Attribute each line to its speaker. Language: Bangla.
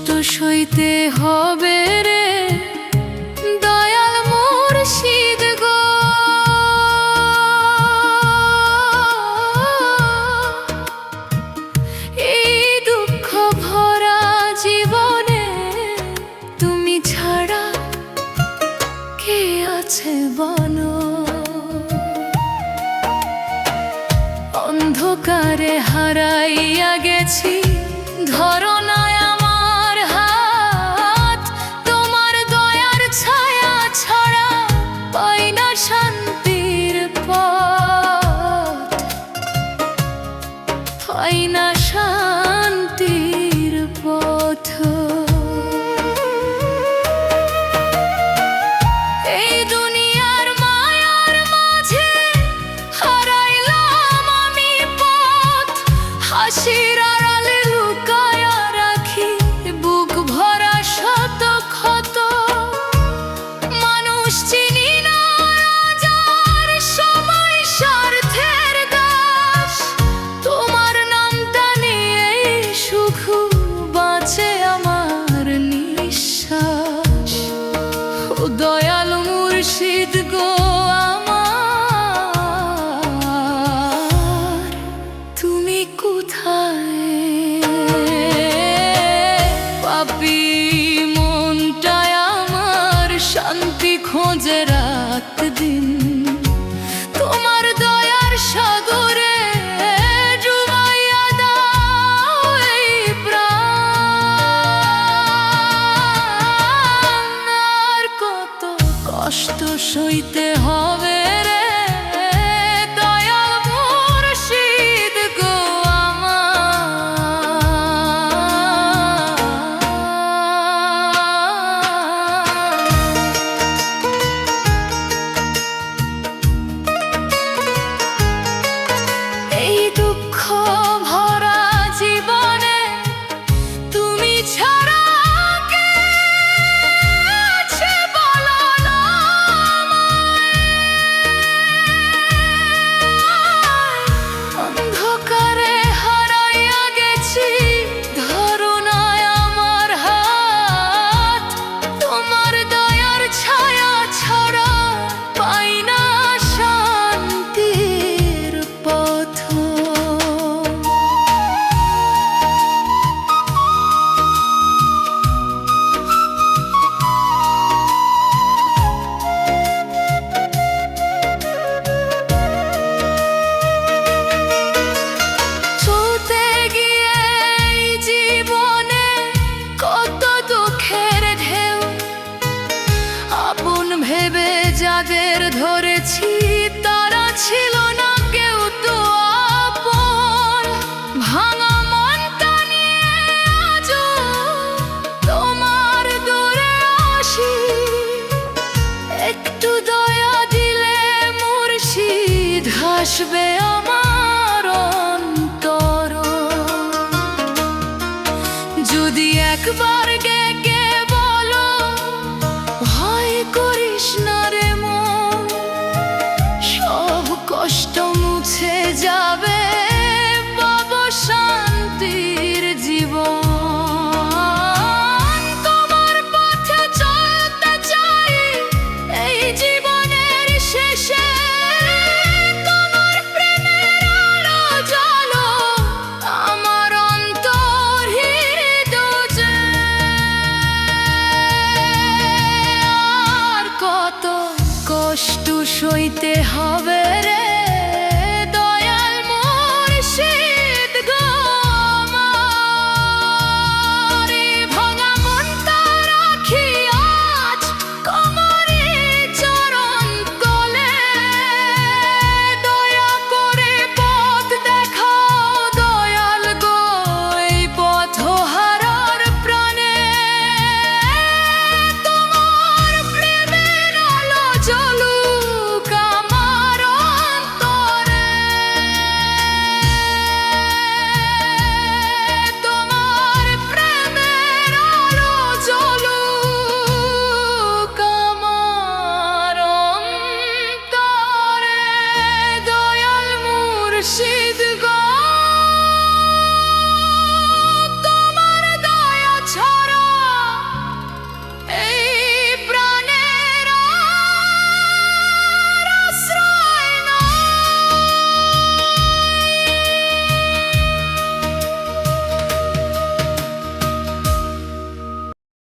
Speaker 1: কষ্ট সইতে হবে রে দয়াল মুর্শিদ গো। এই দুঃখ ভরা জীবনে তুমি ছাড়া কে আছে বলো। অন্ধকারে হারাইয়া গেছি, ধরো না আমার হাত। তোমার দয়ার ছায়া ছড়া পাই না শান্তির পথ, পাই না শান্তির পথ। এই দুনিয়ার মায়ার মাঝে হারাইলাম আমি পথ। হাসির আড়ালে লুকায়া রাখি বুক ভরা শত ক্ষত। মানুষ চিনি না যার সময় স্বার্থের দাস। তোমার নামটা নিয়েই শুধু বাঁচে আমার নিঃশ্বাস। ও দয়াল মুর্শিদ গো আমার, তুমি কোথায়? পাপী মনটায় আমার শান্তি খোঁজে রাত দিন। তোমার দয়ার সাগরে ডুবাইয়া দাও এই প্রাণ। আর কত কষ্ট সইতে হবে রে দয়াল মুর্শিদ গো আমার। এই দুঃখ ভরা জীবনে তুমি ছাড়া কে আছে বলো না আমায়। অন্ধকারে হারাইয়া গেছি, ধরো না আমার হাত। তোমার দয়ার ছায়া ছড়া পাই না শান্তির পথ। চলতে গিয়ে এই জীবনে কত দুঃখের ঢেউ। আপন ভেবে যাদের ধরেছি তারা ছিল না কেউ তো আপন। ভাঙা মনটা নিয়ে আজও তোমার দূরে আসি। একটু দয়া দিলে মুর্শিদ হাসবে আমার অন্তর। যদি একবার গে বলো ভয় করিস না রে মন, সব কষ্ট মুছে যাবে পাবো শান্তির জীবন। তোমার পথে চলতে চাই এই জীবনের শেষে। তোমার প্রেমের আলো জ্বালো আমার অন্তর হৃদয়ে। আর কত কষ্ট সইতে হবে রে দয়াল মুর্শিদ গো আমার। এই ভাঙা মনটা রাখি আজ তোমারই চরণ তলে। দয়া করে পথ দেখাও দয়াল গো এই পথহারার প্রাণে। তোমার প্রেমের আলো জ্বলুক আমার অন্তরে। তোমার প্রেমের আলো জ্বলুক আমার অন্তরে দয়াল মুর্শিদ।